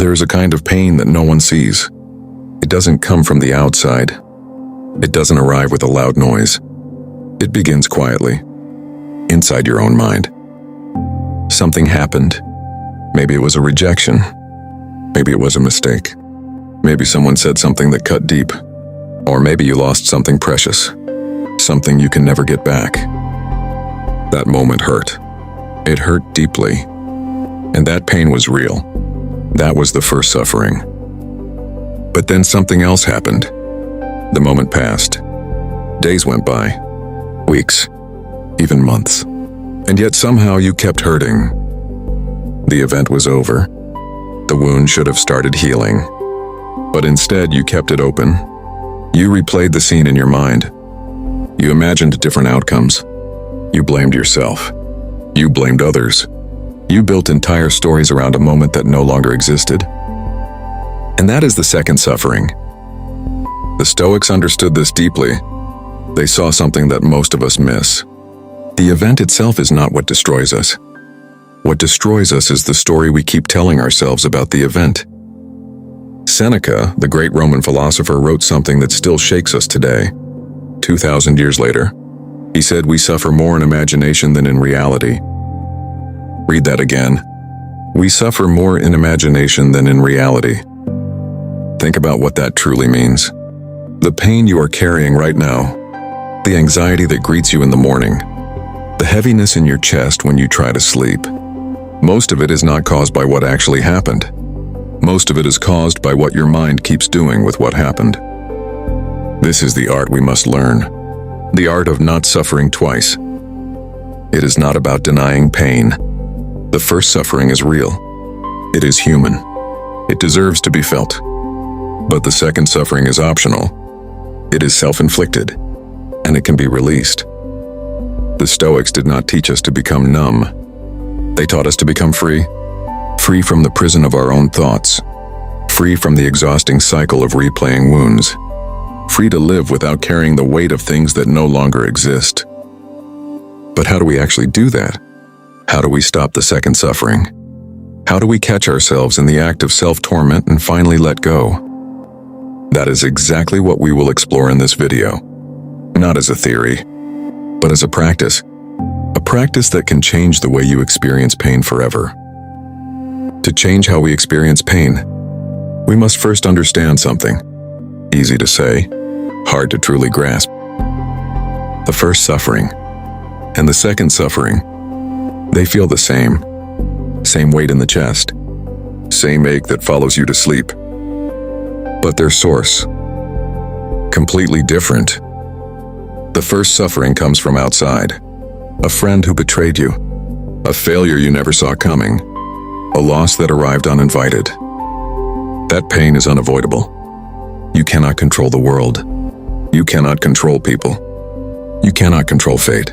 There is a kind of pain that no one sees. It doesn't come from the outside. It doesn't arrive with a loud noise. It begins quietly, inside your own mind. Something happened. Maybe it was a rejection. Maybe it was a mistake. Maybe someone said something that cut deep. Or maybe you lost something precious, something you can never get back. That moment hurt. It hurt deeply. And that pain was real. That was the first suffering. But then something else happened. The moment passed. Days went by. Weeks. Even months. And yet somehow you kept hurting. The event was over. The wound should have started healing. But instead you kept it open. You replayed the scene in your mind. You imagined different outcomes. You blamed yourself. You blamed others. You built entire stories around a moment that no longer existed. And that is the second suffering. The Stoics understood this deeply. They saw something that most of us miss. The event itself is not what destroys us. What destroys us is the story we keep telling ourselves about the event. Seneca, the great Roman philosopher, wrote something that still shakes us today. 2,000 years later, he said, "We suffer more in imagination than in reality." Read that again. We suffer more in imagination than in reality. Think about what that truly means. The pain you are carrying right now, the anxiety that greets you in the morning, the heaviness in your chest when you try to sleep, most of it is not caused by what actually happened. Most of it is caused by what your mind keeps doing with what happened. This is the art we must learn. The art of not suffering twice. It is not about denying pain. The first suffering is real. It is human. It deserves to be felt. But the second suffering is optional. It is self-inflicted, and it can be released. The Stoics did not teach us to become numb. They taught us to become free. Free from the prison of our own thoughts. Free from the exhausting cycle of replaying wounds. Free to live without carrying the weight of things that no longer exist. But how do we actually do that? How do we stop the second suffering? How do we catch ourselves in the act of self-torment and finally let go? That is exactly what we will explore in this video. Not as a theory, but as a practice. A practice that can change the way you experience pain forever. To change how we experience pain, we must first understand something. Easy to say, hard to truly grasp. The first suffering and the second suffering, they feel the same. Same weight in the chest. Same ache that follows you to sleep. But their source, completely different. The first suffering comes from outside. A friend who betrayed you. A failure you never saw coming. A loss that arrived uninvited. That pain is unavoidable. You cannot control the world. You cannot control people. You cannot control fate.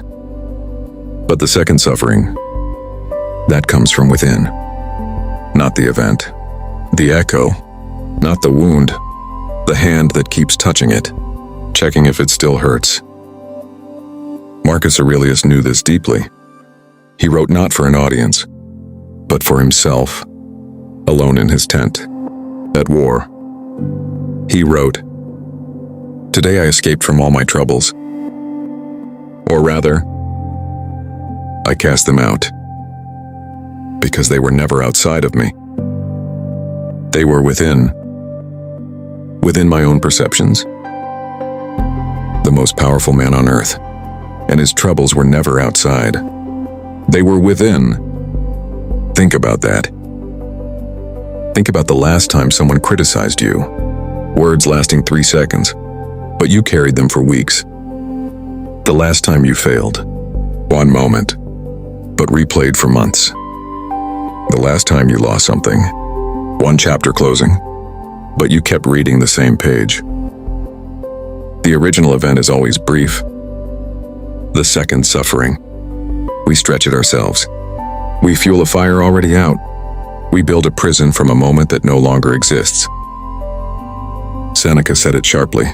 But the second suffering, that comes from within. Not the event. The echo. Not the wound. The hand that keeps touching it, checking if it still hurts. Marcus Aurelius knew this deeply. He wrote not for an audience, but for himself, alone in his tent, at war. He wrote, "Today I escaped from all my troubles. Or rather, I cast them out, because they were never outside of me. They were within my own perceptions. The most powerful man on earth, and his troubles were never outside. They were within." Think about that. Think about the last time someone criticized you. Words lasting 3 seconds, but you carried them for weeks. The last time you failed. One moment, but replayed for months. The last time you lost something. One chapter closing, but you kept reading the same page. The original event is always brief. The second suffering. We stretch it ourselves. We fuel a fire already out. We build a prison from a moment that no longer exists. Seneca said it sharply.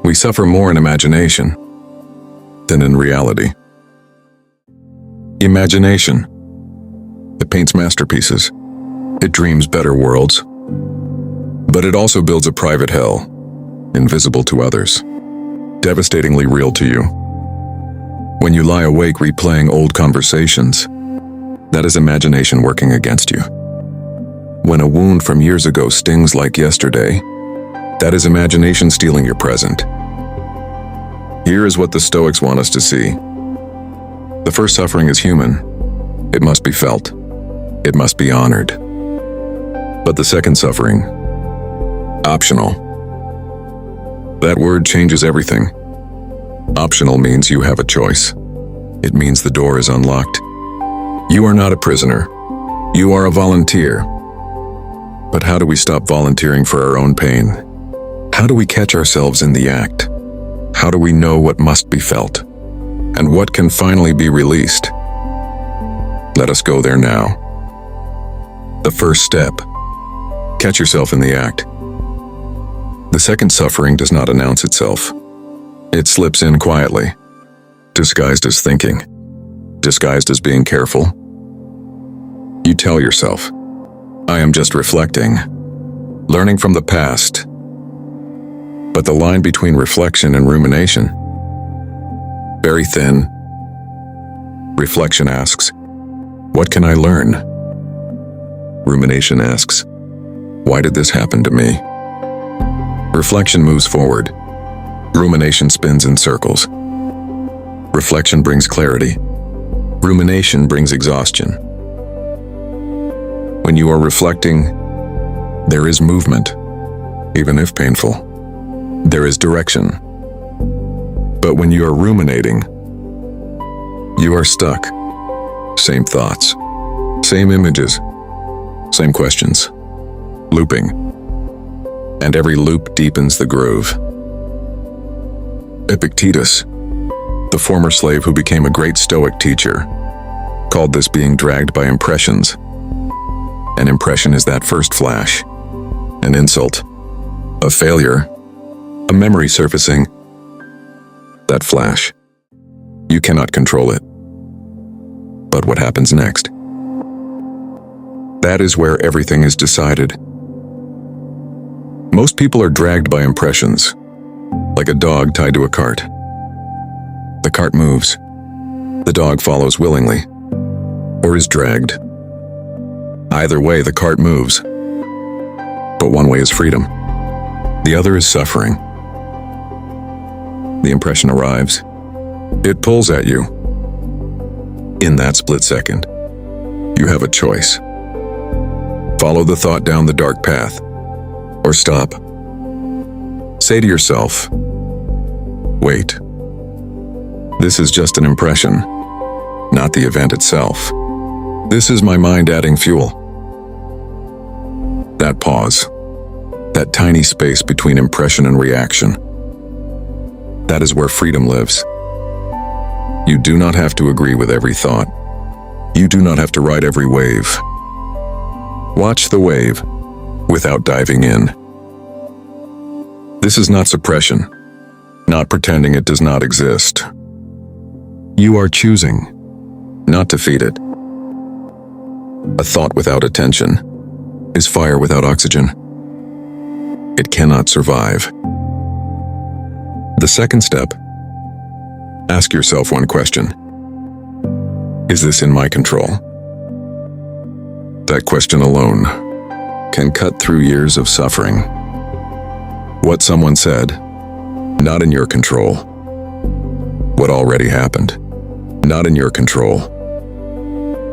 We suffer more in imagination than in reality. Imagination. It paints masterpieces. It dreams better worlds. But it also builds a private hell, invisible to others, devastatingly real to you. When you lie awake replaying old conversations, that is imagination working against you. When a wound from years ago stings like yesterday, that is imagination stealing your present. Here is what the Stoics want us to see. The first suffering is human. It must be felt. It must be honored. But the second suffering, optional. That word changes everything. Optional means you have a choice. It means the door is unlocked. You are not a prisoner. You are a volunteer. But how do we stop volunteering for our own pain? How do we catch ourselves in the act? How do we know what must be felt? And what can finally be released? Let us go there now. The first step. Catch yourself in the act. The second suffering does not announce itself. It slips in quietly, disguised as thinking, disguised as being careful. You tell yourself, I am just reflecting, learning from the past. But the line between reflection and rumination, very thin. Reflection asks, what can I learn? Rumination asks, why did this happen to me? Reflection moves forward. Rumination spins in circles. Reflection brings clarity. Rumination brings exhaustion. When you are reflecting, there is movement, even if painful. There is direction. But when you are ruminating, you are stuck. Same thoughts, same images, same questions, looping. And every loop deepens the groove. Epictetus, the former slave who became a great Stoic teacher, called this being dragged by impressions. An impression is that first flash, an insult, a failure, a memory surfacing. That flash, you cannot control it. But what happens next? That is where everything is decided. Most people are dragged by impressions, like a dog tied to a cart. The cart moves. The dog follows willingly, or is dragged. Either way, the cart moves. But one way is freedom. The other is suffering. The impression arrives. It pulls at you. In that split second, you have a choice. Follow the thought down the dark path, or stop. Say to yourself, wait. This is just an impression, not the event itself. This is my mind adding fuel. That pause, that tiny space between impression and reaction, that is where freedom lives. You do not have to agree with every thought. You do not have to ride every wave. Watch the wave without diving in. This is not suppression, not pretending it does not exist. You are choosing not to feed it. A thought without attention is fire without oxygen. It cannot survive. The second step, ask yourself one question. Is this in my control? That question alone can cut through years of suffering. What someone said, not in your control. What already happened, not in your control.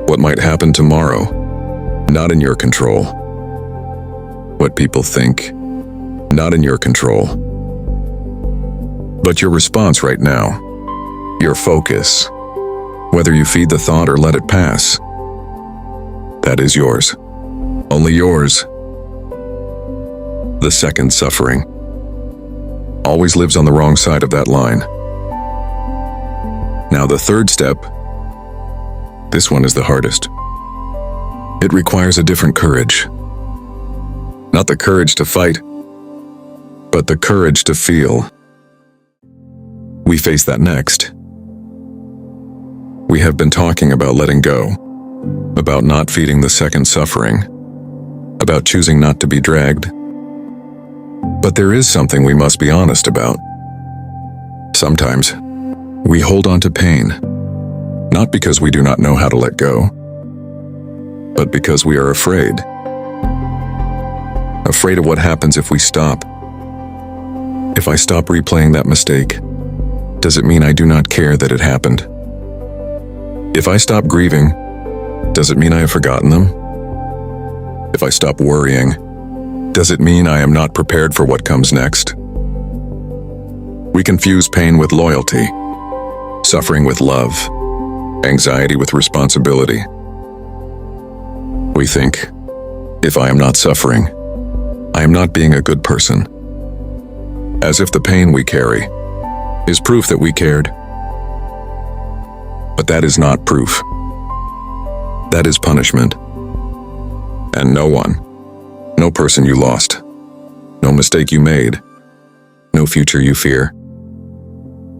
What might happen tomorrow, not in your control. What people think, not in your control. But your response right now, your focus, whether you feed the thought or let it pass, that is yours. Only yours. The second suffering always lives on the wrong side of that line. Now the third step, this one is the hardest. It requires a different courage. Not the courage to fight, but the courage to feel. We face that next. We have been talking about letting go, about not feeding the second suffering, about choosing not to be dragged. But there is something we must be honest about. Sometimes, we hold on to pain, not because we do not know how to let go, but because we are afraid. Afraid of what happens if we stop. If I stop replaying that mistake, does it mean I do not care that it happened? If I stop grieving, does it mean I have forgotten them? If I stop worrying, does it mean I am not prepared for what comes next? We confuse pain with loyalty, suffering with love, anxiety with responsibility. We think, if I am not suffering, I am not being a good person. As if the pain we carry is proof that we cared. But that is not proof. That is punishment. And no one, no person you lost, no mistake you made, no future you fear,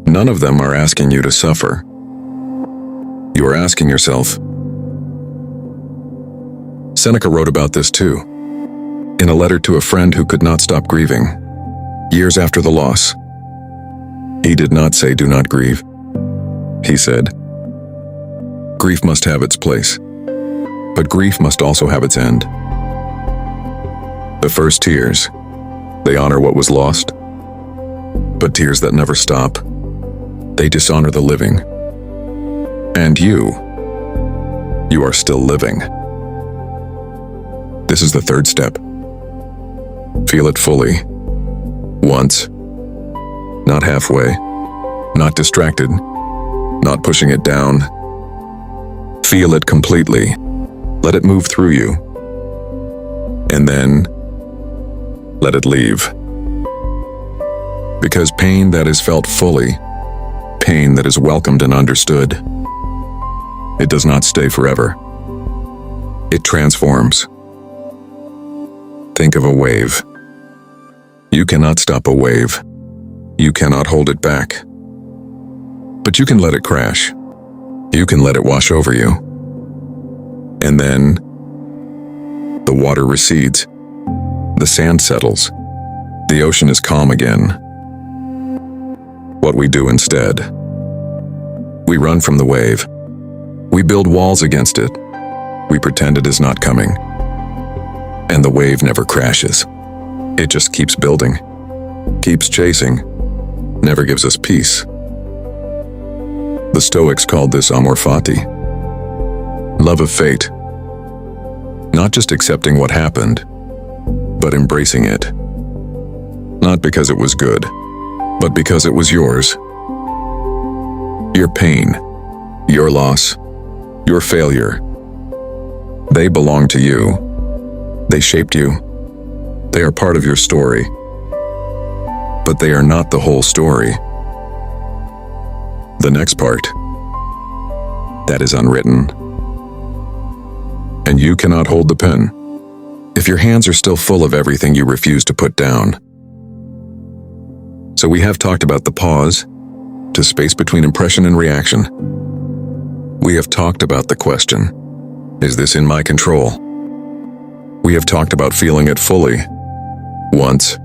none of them are asking you to suffer. You are asking yourself. Seneca wrote about this too, in a letter to a friend who could not stop grieving, years after the loss. He did not say, "Do not grieve." He said, "Grief must have its place, but grief must also have its end." The first tears, they honor what was lost, but tears that never stop, they dishonor the living. And you are still living. This is the third step. Feel it fully. Once. Not halfway. Not distracted. Not pushing it down. Feel it completely. Let it move through you. And then, let it leave. Because pain that is felt fully, pain that is welcomed and understood, it does not stay forever. It transforms. Think of a wave. You cannot stop a wave. You cannot hold it back. But you can let it crash. You can let it wash over you. And then, the water recedes. The sand settles. The ocean is calm again. What we do instead? We run from the wave. We build walls against it. We pretend it is not coming. And the wave never crashes. It just keeps building, keeps chasing, never gives us peace. The Stoics called this amor fati, love of fate. Not just accepting what happened, but embracing it. Not because it was good, but because it was yours. Your pain, your loss, your failure, they belong to you. They shaped you. They are part of your story. But they are not the whole story. The next part, that is unwritten. And you cannot hold the pen if your hands are still full of everything you refuse to put down. So we have talked about the pause, to space between impression and reaction. We have talked about the question, is this in my control? We have talked about feeling it fully, once,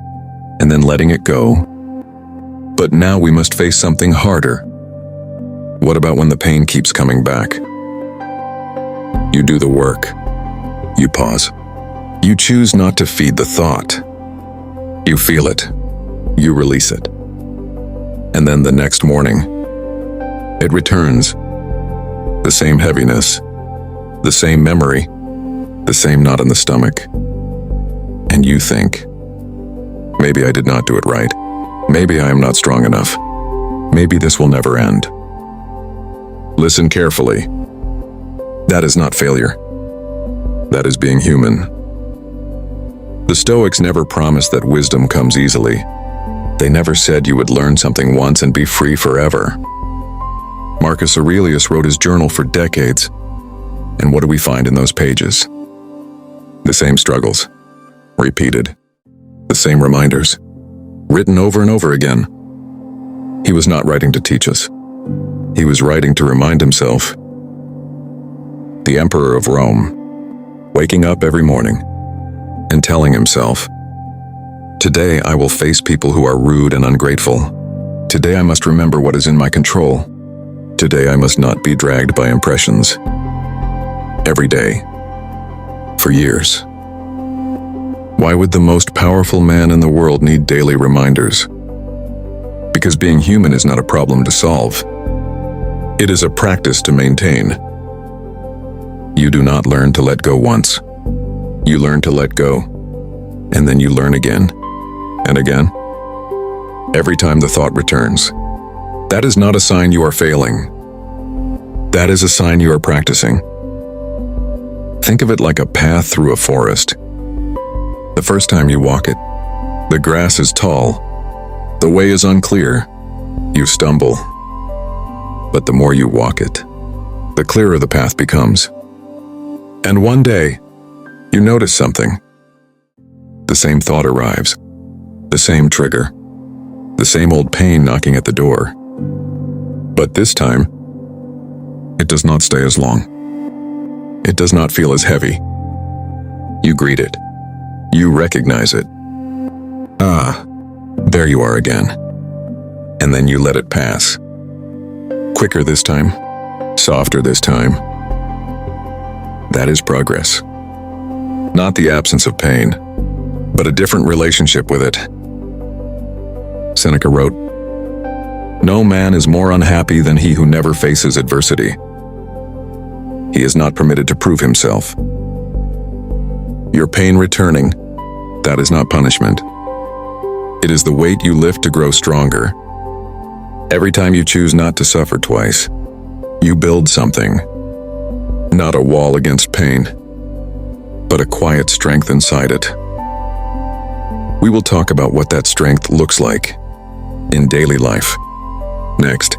and then letting it go. But now we must face something harder. What about when the pain keeps coming back? You do the work. You pause. You choose not to feed the thought. You feel it. You release it. And then the next morning, it returns. The same heaviness, the same memory, the same knot in the stomach. And you think, maybe I did not do it right. Maybe I am not strong enough. Maybe this will never end. Listen carefully. That is not failure. That is being human. The Stoics never promised that wisdom comes easily. They never said you would learn something once and be free forever. Marcus Aurelius wrote his journal for decades. And what do we find in those pages? The same struggles, repeated. The same reminders, written over and over again. He was not writing to teach us. He was writing to remind himself. The Emperor of Rome, waking up every morning, and telling himself, "Today I will face people who are rude and ungrateful. Today I must remember what is in my control. Today I must not be dragged by impressions." Every day. For years. Why would the most powerful man in the world need daily reminders? Because being human is not a problem to solve. It is a practice to maintain. You do not learn to let go once. You learn to let go, and then you learn again, and again. Every time the thought returns. That is not a sign you are failing. That is a sign you are practicing. Think of it like a path through a forest. The first time you walk it, the grass is tall, the way is unclear, you stumble. But the more you walk it, the clearer the path becomes. And one day, you notice something. The same thought arrives, the same trigger, the same old pain knocking at the door. But this time, it does not stay as long. It does not feel as heavy. You greet it. You recognize it. Ah, there you are again. And then you let it pass. Quicker this time, softer this time. That is progress. Not the absence of pain, but a different relationship with it. Seneca wrote, "No man is more unhappy than he who never faces adversity. He is not permitted to prove himself." Your pain returning, that is not punishment. It is the weight you lift to grow stronger. Every time you choose not to suffer twice, you build something. Not a wall against pain, but a quiet strength inside it. We will talk about what that strength looks like in daily life next.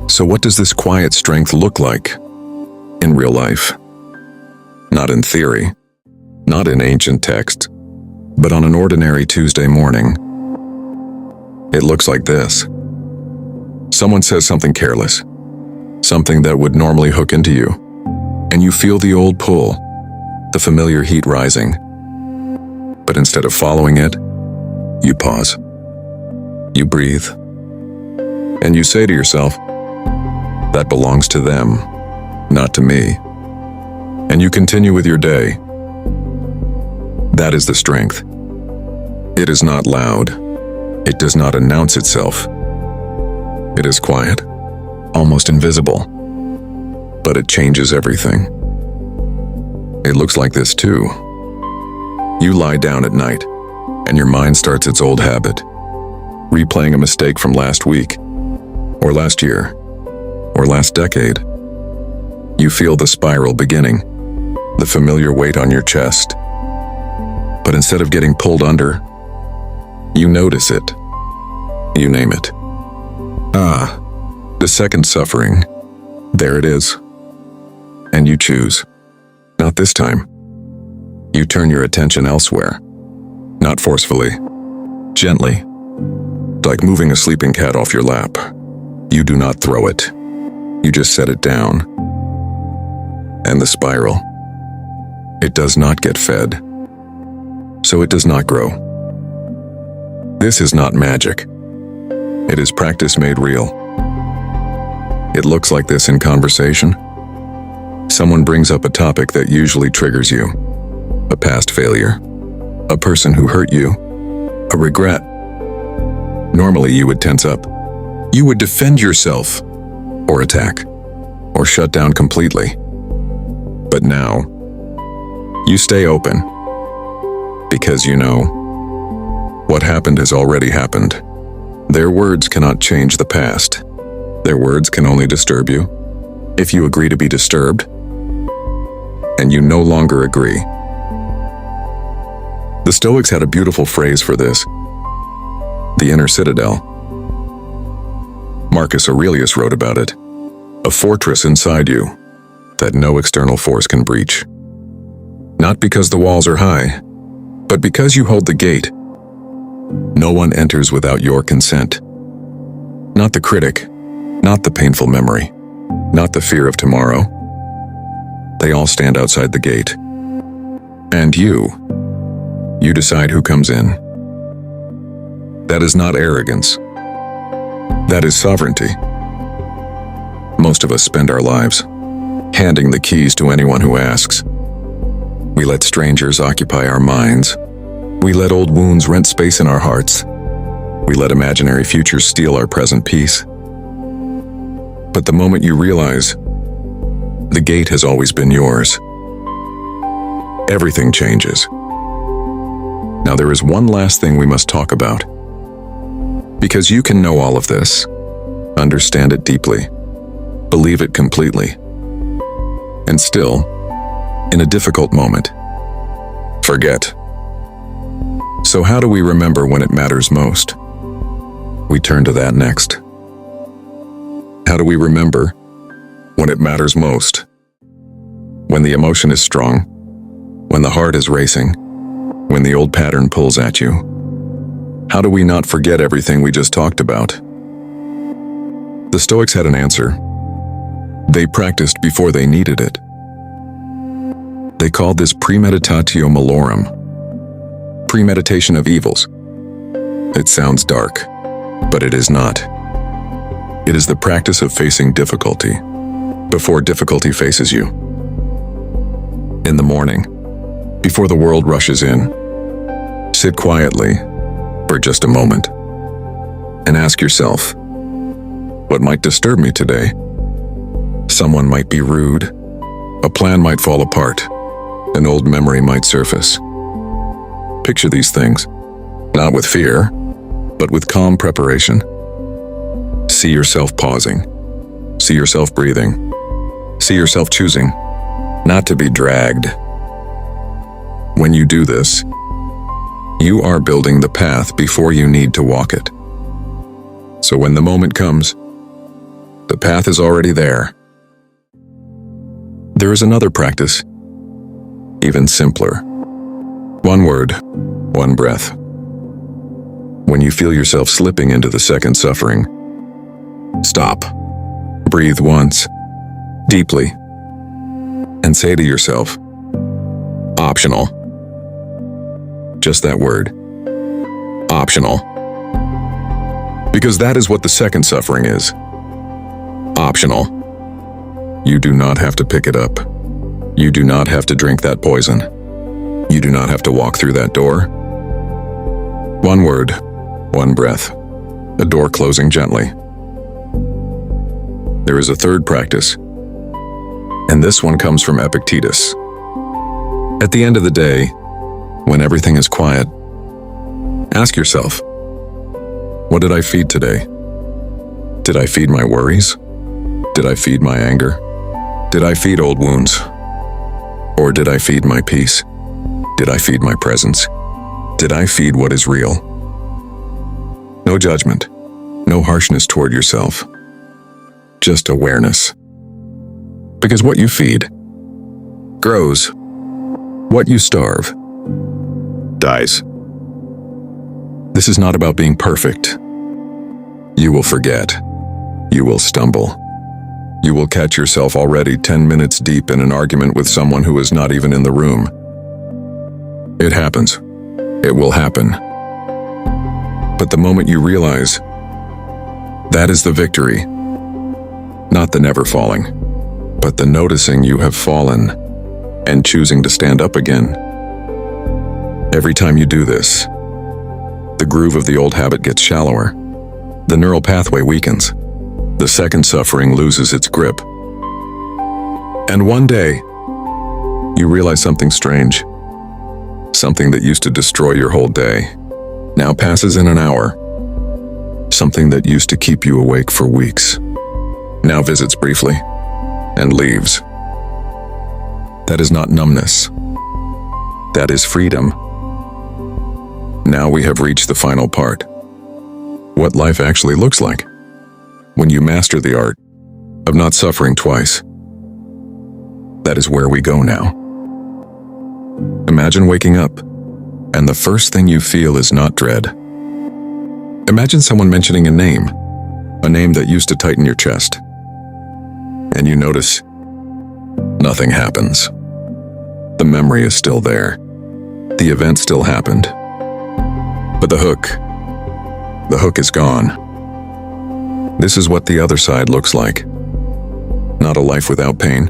So what does this quiet strength look like in real life? Not in theory, not in ancient texts, but on an ordinary Tuesday morning. It looks like this. Someone says something careless, something that would normally hook into you, and you feel the old pull, the familiar heat rising. But instead of following it, you pause. You breathe. And you say to yourself, "That belongs to them, not to me." And you continue with your day. That is the strength. It is not loud. It does not announce itself. It is quiet, almost invisible, but it changes everything. It looks like this too. You lie down at night, and your mind starts its old habit, replaying a mistake from last week, or last year, or last decade. You feel the spiral beginning, the familiar weight on your chest. But instead of getting pulled under, you notice it. You name it. Ah, the second suffering. There it is. And you choose. Not this time. You turn your attention elsewhere. Not forcefully. Gently. Like moving a sleeping cat off your lap. You do not throw it. You just set it down. And the spiral. It does not get fed. So it does not grow. This is not magic. It is practice made real. It looks like this in conversation. Someone brings up a topic that usually triggers you. A past failure. A person who hurt you. A regret. Normally you would tense up. You would defend yourself, or attack, or shut down completely. But now, you stay open. Because you know, what happened has already happened. Their words cannot change the past. Their words can only disturb you, if you agree to be disturbed, and you no longer agree. The Stoics had a beautiful phrase for this. The inner citadel. Marcus Aurelius wrote about it. A fortress inside you that no external force can breach. Not because the walls are high, but because you hold the gate. No one enters without your consent. Not the critic, not the painful memory, not the fear of tomorrow. They all stand outside the gate. And you decide who comes in. That is not arrogance. That is sovereignty. Most of us spend our lives handing the keys to anyone who asks. We let strangers occupy our minds. We let old wounds rent space in our hearts. We let imaginary futures steal our present peace. But the moment you realize the gate has always been yours, everything changes. Now there is one last thing we must talk about. Because you can know all of this, understand it deeply, believe it completely, and still, in a difficult moment, forget. So how do we remember when it matters most? We turn to that next. How do we remember when it matters most? When the emotion is strong, when the heart is racing, when the old pattern pulls at you. How do we not forget everything we just talked about? The Stoics had an answer. They practiced before they needed it. They called this premeditatio malorum, premeditation of evils. It sounds dark, but it is not. It is the practice of facing difficulty before difficulty faces you. In the morning, before the world rushes in, sit quietly for just a moment and ask yourself, what might disturb me today? Someone might be rude, a plan might fall apart, an old memory might surface. Picture these things, not with fear, but with calm preparation. See yourself pausing, see yourself breathing, see yourself choosing not to be dragged. When you do this, you are building the path before you need to walk it. So when the moment comes, the path is already there. There is another practice, even simpler. One word, one breath. When you feel yourself slipping into the second suffering, stop, breathe once, deeply, and say to yourself, optional. Just that word, optional. Because that is what the second suffering is. Optional. You do not have to pick it up. You do not have to drink that poison. You do not have to walk through that door. One word, one breath, a door closing gently. There is a third practice, and this one comes from Epictetus. At the end of the day, when everything is quiet, ask yourself, what did I feed today? Did I feed my worries? Did I feed my anger? Did I feed old wounds? Or did I feed my peace? Did I feed my presence? Did I feed what is real? No judgment, no harshness toward yourself, just awareness. Because what you feed grows, what you starve dies. This is not about being perfect. You will forget. You will stumble. You will catch yourself already 10 minutes deep in an argument with someone who is not even in the room. It happens. It will happen. But the moment you realize, that is the victory. Not the never falling, but the noticing you have fallen and choosing to stand up again. Every time you do this, the groove of the old habit gets shallower. The neural pathway weakens. The second suffering loses its grip. And one day, you realize something strange. Something that used to destroy your whole day now passes in an hour. Something that used to keep you awake for weeks now visits briefly and leaves. That is not numbness. That is freedom. Now we have reached the final part. What life actually looks like when you master the art of not suffering twice. That is where we go now. Imagine waking up, and the first thing you feel is not dread. Imagine someone mentioning a name that used to tighten your chest, and you notice nothing happens. The memory is still there. The event still happened. But the hook is gone. This is what the other side looks like. Not a life without pain,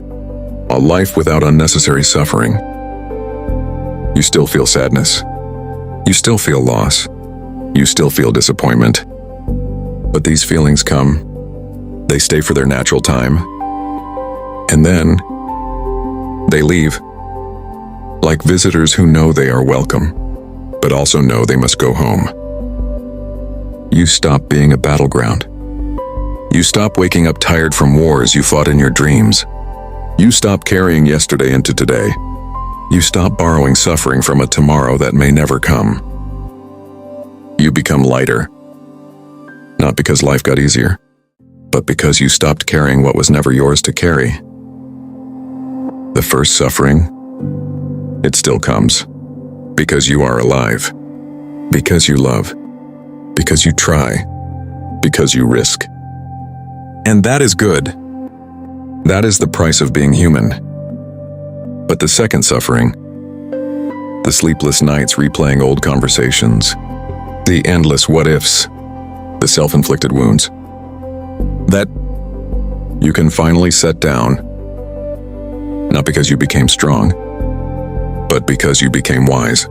a life without unnecessary suffering. You still feel sadness. You still feel loss. You still feel disappointment. But these feelings come, they stay for their natural time, and then they leave. Like visitors who know they are welcome, but also know they must go home. You stop being a battleground. You stop waking up tired from wars you fought in your dreams. You stop carrying yesterday into today. You stop borrowing suffering from a tomorrow that may never come. You become lighter. Not because life got easier, but because you stopped carrying what was never yours to carry. The first suffering, it still comes. Because you are alive. Because you love. Because you try. Because you risk. And that is good. That is the price of being human. But the second suffering, the sleepless nights replaying old conversations, the endless what-ifs, the self-inflicted wounds, that you can finally set down, not because you became strong, but because you became wise.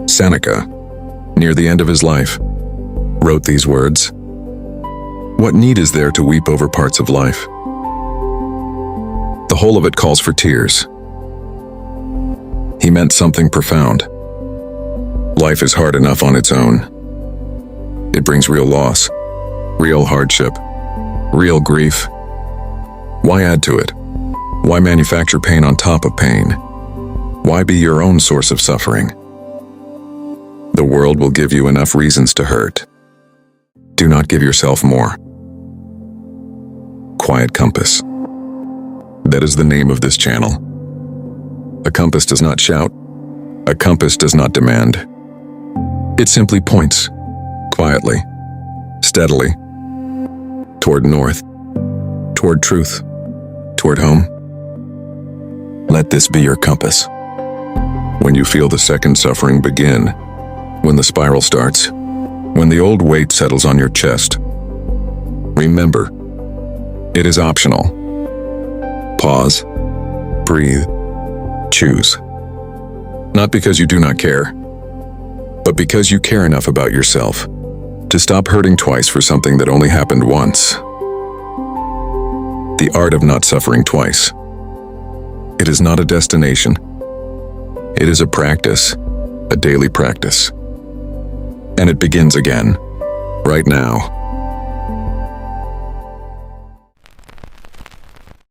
Seneca, near the end of his life, wrote these words: "What need is there to weep over parts of life? The whole of it calls for tears." He meant something profound. Life is hard enough on its own. It brings real loss, real hardship, real grief. Why add to it? Why manufacture pain on top of pain? Why be your own source of suffering? The world will give you enough reasons to hurt. Do not give yourself more. Quiet Compass. That is the name of this channel. A compass does not shout. A compass does not demand. It simply points, quietly, steadily, toward north, toward truth, toward home. Let this be your compass. When you feel the second suffering begin, when the spiral starts, when the old weight settles on your chest, remember, it is optional. Pause, breathe, choose. Not because you do not care, but because you care enough about yourself to stop hurting twice for something that only happened once. The art of not suffering twice. It is not a destination. It is a practice, a daily practice. And it begins again, right now.